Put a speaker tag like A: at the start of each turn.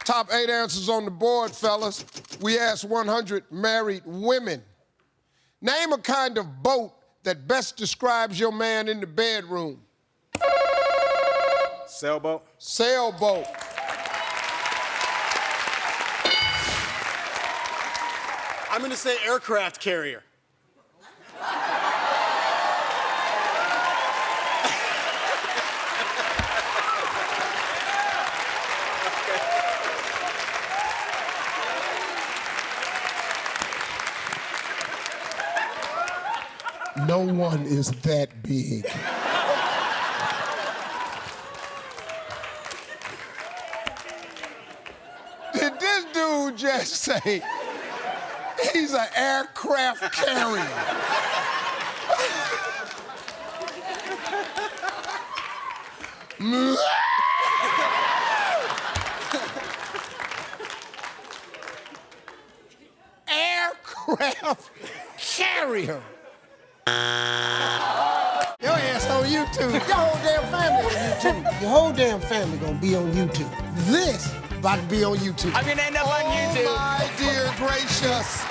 A: Top 8 answers on the board, fellas. We asked 100 married women. Name a kind of boat that best describes your man in the bedroom.
B: Sailboat.
A: Sailboat.
B: I'm gonna say aircraft carrier.
A: No one is that big. Did this dude just say he's an aircraft carrier? Aircraft carrier. Your ass on YouTube. Your whole damn family on YouTube. Your whole damn family gonna be on YouTube. This about to be on YouTube.
C: I'm gonna end up on YouTube.
A: Oh my dear gracious.